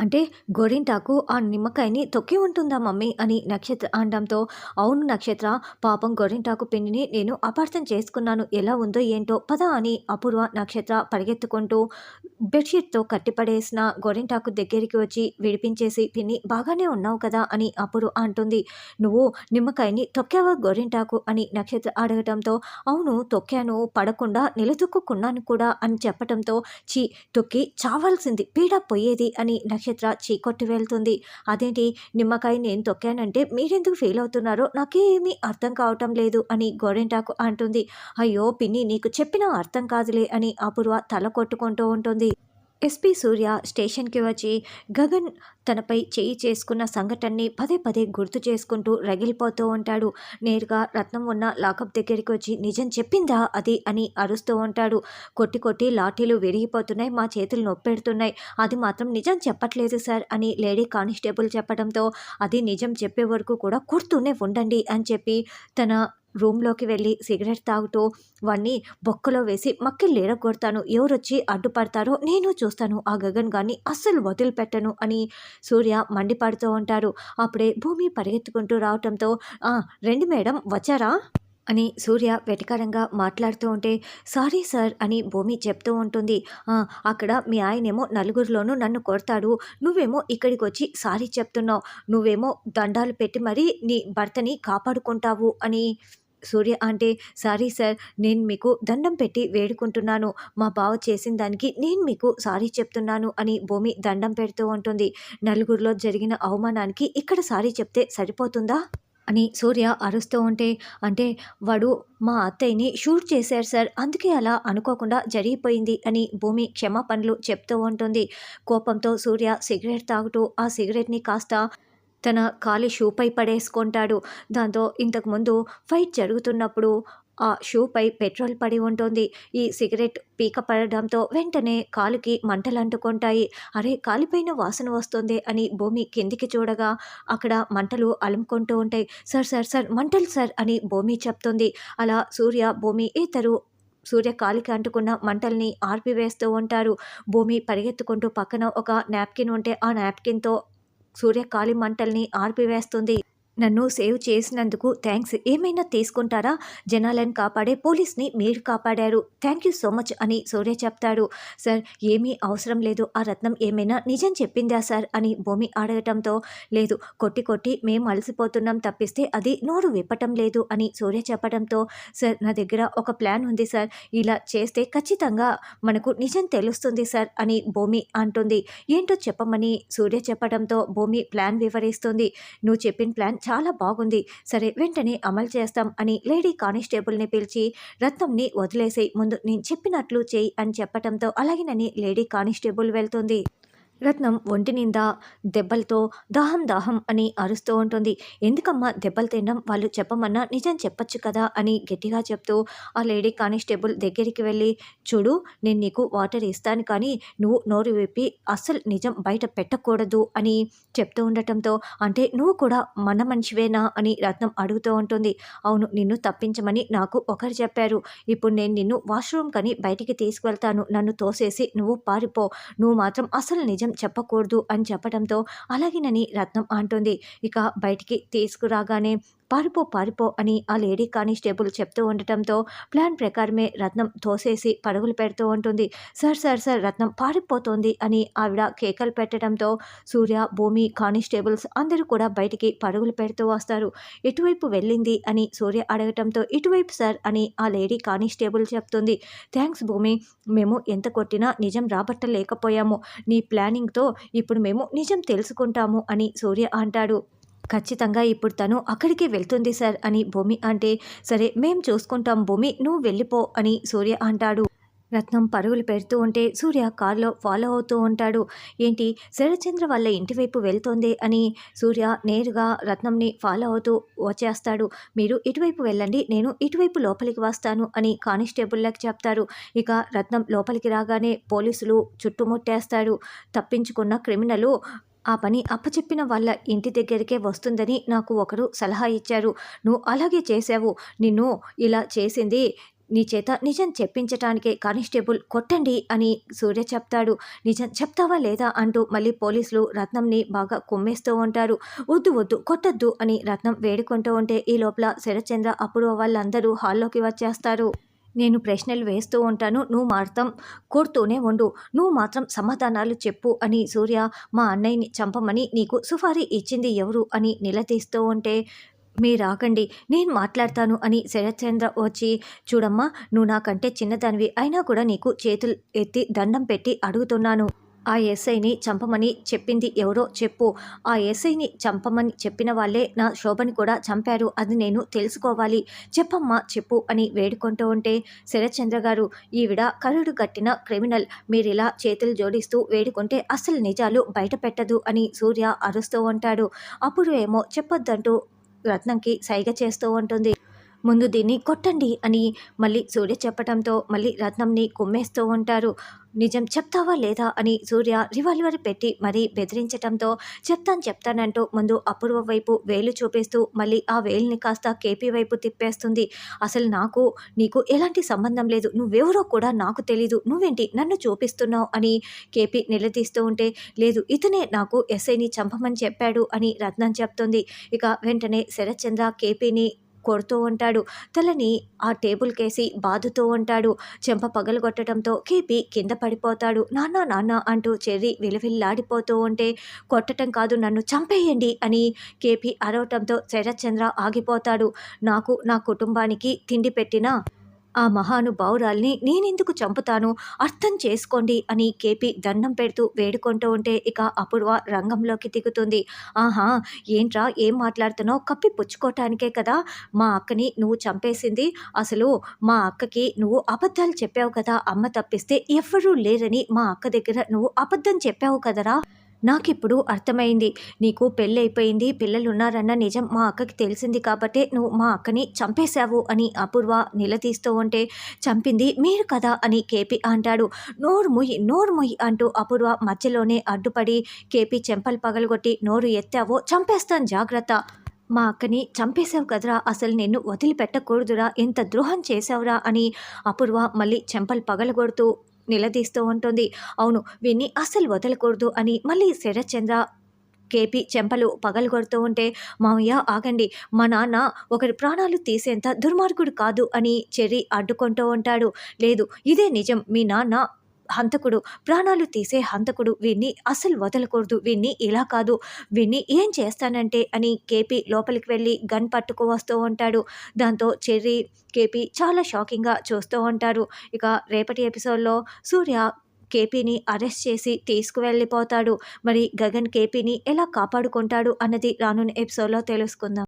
అంటే గోరింటాకు ఆ నిమ్మకాయని తొక్కి ఉంటుందా మమ్మీ అని నక్షత్ర అనడంతో, అవును నక్షత్ర, పాపం గోరింటాకు పిన్నిని నేను అపార్థం చేసుకున్నాను, ఎలా ఉందో ఏంటో పద అని అపూర్వ నక్షత్ర పరిగెత్తుకుంటూ బెడ్షీట్తో కట్టిపడేసిన గోరింటాకు దగ్గరికి వచ్చి విడిపించేసి, పిన్ని బాగానే ఉన్నావు కదా అని అపూర్వ అంటుంది. నువ్వు నిమ్మకాయని తొక్కావా గోరింటాకు అని నక్షత్ర అడగటంతో, అవును తొక్కాను, పడకుండా నిలదొక్కుకున్నాను కూడా అని చెప్పటంతో, చీ తొక్కి చావాల్సింది పీడ పోయేది అని నక్షత్ర చీకొట్టి వెళ్తుంది. అదేంటి, నిమ్మకాయ నేను తొక్కానంటే మీరెందుకు ఫీల్ అవుతున్నారో నాకేమీ అర్థం కావటం లేదు అని గోరింటాకు అంటుంది. అయ్యో పిన్ని, నీకు చెప్పినా అర్థం కాదులే అని అపూర్వ తల కొట్టుకుంటూ ఉంటుంది. ఎస్పీ సూర్య స్టేషన్కి వచ్చి గగన్ తనపై చేయి చేసుకున్న సంఘటనని పదే పదే గుర్తు చేసుకుంటూ రగిలిపోతూ ఉంటాడు. నేరుగా రత్నం ఉన్న లాకప్ దగ్గరికి వచ్చి, నిజం చెప్పిందా అది అని అరుస్తూ ఉంటాడు. కొట్టి కొట్టి లాఠీలు విరిగిపోతున్నాయి, మా చేతులు నొప్పెడుతున్నాయి, అది మాత్రం నిజం చెప్పట్లేదు సార్ అని లేడీ కానిస్టేబుల్ చెప్పడంతో, అది నిజం చెప్పే వరకు కూడా కొడుతూనే ఉండండి అని చెప్పి తన రూమ్లోకి వెళ్ళి సిగరెట్ తాగుతూ, వాణ్ణి బొక్కలో వేసి మక్కిళ్ళేరగొడతాను, ఎవరొచ్చి అడ్డుపడతారో నేను చూస్తాను, ఆ గగన్ గాన్ని అస్సలు వదిలిపెట్టను అని సూర్య మండిపడుతూ ఉంటారు. అప్పుడే భూమి పరిగెత్తుకుంటూ రావటంతో, రండి మేడం వచ్చారా అని సూర్య వెటకారంగా మాట్లాడుతూ ఉంటే, సారీ సార్ అని భూమి చెప్తూ ఉంటుంది. అక్కడ మీ ఆయనేమో నలుగురిలోనూ నన్ను కొడతాడు, నువ్వేమో ఇక్కడికి వచ్చి సారీ చెప్తున్నావు, నువ్వేమో దండాలు పెట్టి మరీ నీ భర్తని కాపాడుకుంటావు అని సూర్య అంటే, సారీ సార్, నేను మీకు దండం పెట్టి వేడుకుంటున్నాను, మా బావ చేసిన దానికి నేను మీకు సారీ చెప్తున్నాను అని భూమి దండం పెడుతూ ఉంటుంది. నలుగురిలో జరిగిన అవమానానికి ఇక్కడ సారీ చెప్తే సరిపోతుందా అని సూర్య అరుస్తూ ఉంటే, అంటే వాడు మా అత్తయ్యని షూట్ చేశారు సార్, అందుకే అలా అనుకోకుండా జరిగిపోయింది అని భూమి క్షమాపణలు చెప్తూ ఉంటుంది. కోపంతో సూర్య సిగరెట్ తాగుతూ ఆ సిగరెట్ని కాస్త తన కాలి షూపై పడేసుకుంటాడు. దాంతో ఇంతకుముందు ఫైట్ జరుగుతున్నప్పుడు ఆ షూపై పెట్రోల్ పడి ఉంటుంది. ఈ సిగరెట్ పీక పడడంతో వెంటనే కాలుకి మంటలంటుకుంటాయి. అరే, కాలిపోయిన వాసన వస్తుంది అని భూమి కిందికి చూడగా అక్కడ మంటలు అలుముకుంటూ ఉంటాయి. సార్ సార్ సార్ మంటలు సార్ అని భూమి చెప్తుంది. అలా సూర్య భూమి ఇద్దరు సూర్య కాలికి అంటుకున్న మంటల్ని ఆర్పివేస్తూ ఉంటారు. భూమి పరిగెత్తుకుంటూ పక్కన ఒక నాప్కిన్ ఉంటే ఆ నాప్కిన్తో సూర్య కాలి మంటల్ని ఆర్పివేస్తుంది. నన్ను సేవ్ చేసినందుకు థ్యాంక్స్, ఏమైనా తీసుకుంటారా, జనాలను కాపాడే పోలీస్ని మీరు కాపాడారు, థ్యాంక్ యూ సో మచ్ అని సూర్య చెప్తాడు. సార్ ఏమీ అవసరం లేదు, ఆ రత్నం ఏమైనా నిజం చెప్పిందా సార్ అని భూమి అడగటంతో, లేదు కొట్టి కొట్టి మేము అలసిపోతున్నాం తప్పిస్తే అది నోరు విప్పటం లేదు అని సూర్య చెప్పడంతో, సార్ నా దగ్గర ఒక ప్లాన్ ఉంది సార్, ఇలా చేస్తే ఖచ్చితంగా మనకు నిజం తెలుస్తుంది సార్ అని భూమి అంటుంది. ఏంటో చెప్పమని సూర్య చెప్పడంతో భూమి ప్లాన్ వివరిస్తుంది. నువ్వు చెప్పిన ప్లాన్ చాలా బాగుంది, సరే వెంటనే అమలు చేస్తాం అని లేడీ కానిస్టేబుల్ని పిలిచి, రత్నంని వదిలేసి ముందు నేను చెప్పినట్లు చేయి అని చెప్పటంతో అలాగేనని లేడీ కానిస్టేబుల్ వెళ్తుంది. రత్నం ఒంటి నిండా దెబ్బలతో దాహం దాహం అని అరుస్తూ ఉంటుంది. ఎందుకమ్మా దెబ్బలు తినడం, వాళ్ళు చెప్పమన్నా నిజం చెప్పచ్చు కదా అని గట్టిగా చెప్తూ ఆ లేడీ కానిస్టేబుల్ దగ్గరికి వెళ్ళి, చూడు నేను నీకు వాటర్ ఇస్తాను కానీ నువ్వు నోరు విప్పి అస్సలు నిజం బయట పెట్టకూడదు అని చెప్తూ ఉండటంతో, అంటే నువ్వు కూడా మన మనిషివేనా అని రత్నం అడుగుతూ ఉంటుంది. అవును, నిన్ను తప్పించమని నాకు ఒకరు చెప్పారు, ఇప్పుడు నేను నిన్ను వాష్రూమ్ కని బయటికి తీసుకువెళ్తాను, నన్ను తోసేసి నువ్వు పారిపో, నువ్వు మాత్రం అసలు నిజం చెప్పకూడదు అని చెప్పడంతో అలాగేనని రత్నం అంటుంది. ఇక బయటికి తీసుకురాగానే పారిపో పారిపో అని ఆ లేడీ కానిస్టేబుల్ చెప్తూ ఉండటంతో ప్లాన్ ప్రకారమే రత్నం తోసేసి పరుగులు పెడుతూ ఉంటుంది. సార్ సార్ సార్ రత్నం పారిపోతోంది అని ఆవిడ కేకలు పెట్టడంతో సూర్య భూమి కానిస్టేబుల్స్ అందరూ కూడా బయటికి పరుగులు పెడుతూ వస్తారు. ఎటువైపు వెళ్ళింది అని సూర్య అడగటంతో, ఇటువైపు సార్ అని ఆ లేడీ కానిస్టేబుల్ చెప్తుంది. థ్యాంక్స్ భూమి, మేము ఎంత కొట్టినా నిజం రాబట్టలేకపోయాము, నీ ప్లానింగ్తో ఇప్పుడు మేము నిజం తెలుసుకుంటాము అని సూర్య అంటాడు. ఖచ్చితంగా ఇప్పుడు తను అక్కడికి వెళ్తుంది సార్ అని భూమి అంటే, సరే మేం చూసుకుంటాం భూమి, నువ్వు వెళ్ళిపో అని సూర్య అంటాడు. రత్నం పరుగులు పెడుతూ ఉంటే సూర్య కారులో ఫాలో అవుతూ ఉంటాడు. ఏంటి, శరత్చంద్ర వాళ్ళ ఇంటివైపు వెళ్తోంది అని సూర్య నేరుగా రత్నంని ఫాలో అవుతూ వచ్చేస్తాడు. మీరు ఇటువైపు వెళ్ళండి, నేను ఇటువైపు లోపలికి వస్తాను అని కానిస్టేబుల్లకు చెప్తారు. ఇక రత్నం లోపలికి రాగానే పోలీసులు చుట్టుముట్టేస్తాడు. తప్పించుకున్న క్రిమినలు ఆ పని అప్పచెప్పిన వాళ్ళ ఇంటి దగ్గరికే వస్తుందని నాకు ఒకరు సలహా ఇచ్చారు, నువ్వు అలాగే చేశావు, నిన్ను ఇలా చేసింది నీ చేత నిజం చెప్పించటానికే కానిస్టేబుల్ కొట్టండి అని సూర్య చెప్తాడు. నిజం చెప్తావా లేదా అంటూ మళ్ళీ పోలీసులు రత్నంని బాగా కుమ్మేస్తూ ఉంటారు. వద్దు వద్దు కొట్టద్దు అని రత్నం వేడుకుంటూ ఉంటే ఈ లోపల శరత్చంద్ర అపూర్వ వాళ్ళందరూ హాల్లోకి వచ్చేస్తారు. నేను ప్రశ్నలు వేస్తూ ఉంటాను, నువ్వు మాత్రం కొడుతూనే ఉండు, నువ్వు మాత్రం సమాధానాలు చెప్పు అని సూర్య మా అన్నయ్యని చంపమని నీకు సుపారీ ఇచ్చింది ఎవరు అని నిలదీస్తూ ఉంటే మీరాగండి నేను మాట్లాడతాను అని శరత్చంద్ర వచ్చి చూడమ్మా నువ్వు నాకంటే చిన్నదానివి అయినా కూడా నీకు చేతులు ఎత్తి దండం పెట్టి అడుగుతున్నాను. ఆ ఎస్ఐని చంపమని చెప్పింది ఎవరో చెప్పు. ఆ ఎస్ఐని చంపమని చెప్పిన వాళ్ళే నా శోభని కూడా చంపారు. అది నేను తెలుసుకోవాలి. చెప్పమ్మా చెప్పు అని వేడుకుంటూ ఉంటే శరత్చంద్ర గారు ఈవిడ కరుడు గట్టిన క్రిమినల్. మీరిలా చేతులు జోడిస్తూ వేడుకుంటే అసలు నిజాలు బయట పెట్టదు అని సూర్య అరుస్తూ ఉంటాడు. అప్పుడు ఏమో చెప్పొద్దంటూ రత్నంకి సైగ చేస్తూ ఉంటుంది. ముందు దీన్ని కొట్టండి అని మళ్ళీ సూర్య చెప్పటంతో మళ్ళీ రత్నంని కుమ్మేస్తూ ఉంటారు. నిజం చెప్తావా లేదా అని సూర్య రివాల్వర్ పెట్టి మరీ బెదిరించటంతో చెప్తానంటూ ముందు అపూర్వ వైపు వేలు చూపిస్తూ మళ్ళీ ఆ వేలుని కాస్త కేపీ వైపు తిప్పేస్తుంది. అసలు నాకు నీకు ఎలాంటి సంబంధం లేదు, నువ్వెవరో కూడా నాకు తెలీదు, నువ్వేంటి నన్ను చూపిస్తున్నావు అని కేపీ నిలదీస్తూ ఉంటే లేదు ఇతనే నాకు ఎస్ఐని చంపమని చెప్పాడు అని రత్నం చెప్తుంది. ఇక వెంటనే శరత్చంద్ర కేపీని కొడుతూ ఉంటాడు. తలని ఆ టేబుల్ కేసి బాదుతూ ఉంటాడు. చెంప పగలగొట్టడంతో కేపీ కింద పడిపోతాడు. నాన్న నాన్న అంటూ చెర్రీ విలవిల్లాడిపోతూ ఉంటే కొట్టడం కాదు నన్ను చంపేయండి అని కేపీ అరవటంతో శరత్చంద్ర ఆగిపోతాడు. నాకు నా కుటుంబానికి తిండి పెట్టిన ఆ మహానుభావురాల్ని నేనెందుకు చంపుతాను, అర్థం చేసుకోండి అని కేపీ దండం పెడుతూ వేడుకుంటూ ఉంటే ఇక అపూర్వ రంగంలోకి దిగుతుంది. ఆహా ఏంట్రా ఏం మాట్లాడుతున్నావు, కప్పి పుచ్చుకోవటానికే కదా మా అక్కని నువ్వు చంపేసింది. అసలు మా అక్కకి నువ్వు అబద్ధాలు చెప్పావు కదా, అమ్మ తప్పిస్తే ఎవ్వరూ లేరని మా అక్క దగ్గర నువ్వు అబద్ధం చెప్పావు కదరా. నాకిప్పుడు అర్థమైంది, నీకు పెళ్ళైపోయింది, పిల్లలున్నారన్న నిజం మా అక్కకి తెలిసింది కాబట్టే నువ్వు మా అక్కని చంపేశావు అని అపూర్వ నిలదీస్తూ ఉంటే చంపింది మీరు కదా అని కేపీ అంటాడు. నోరు ముయ్యి అంటూ అపూర్వ మధ్యలోనే అడ్డుపడి కేపీ చెంపలు పగలగొట్టి నోరు ఎత్తావో చంపేస్తాను జాగ్రత్త. మా అక్కని చంపేశావు కదరా, అసలు నిన్ను వదిలిపెట్టకూడదురా, ఎంత ద్రోహం చేశావురా అని అపూర్వ మళ్ళీ చెంపలు పగలగొడుతూ నిలదీస్తూ ఉంటుంది. అవును వీన్ని అస్సలు వదలకూడదు అని మళ్ళీ శరత్చంద్ర కేపీ చెంపలు పగలగొడుతూ ఉంటే మామయ్య ఆగండి, మా నాన్న ఒకరి ప్రాణాలు తీసేంత దుర్మార్గుడు కాదు అని చెర్రీ అడ్డుకుంటూ ఉంటాడు. లేదు ఇదే నిజం, మీ నాన్న హంతకుడు, ప్రాణాలు తీసే హంతకుడు, వీన్ని అస్సలు వదలకూడదు, వీన్ని ఇలా కాదు, వీన్ని ఏం చేస్తానంటే అని కేపీ లోపలికి వెళ్ళి గన్ పట్టుకు వస్తూ ఉంటాడు. దాంతో చెర్రీ కేపీ చాలా షాకింగ్గా చూస్తూ ఉంటారు. ఇక రేపటి ఎపిసోడ్లో సూర్య కేపీని అరెస్ట్ చేసి తీసుకువెళ్ళిపోతాడు. మరి గగన్ కేపీని ఎలా కాపాడుకుంటాడు అన్నది రానున్న ఎపిసోడ్లో తెలుసుకుందాం.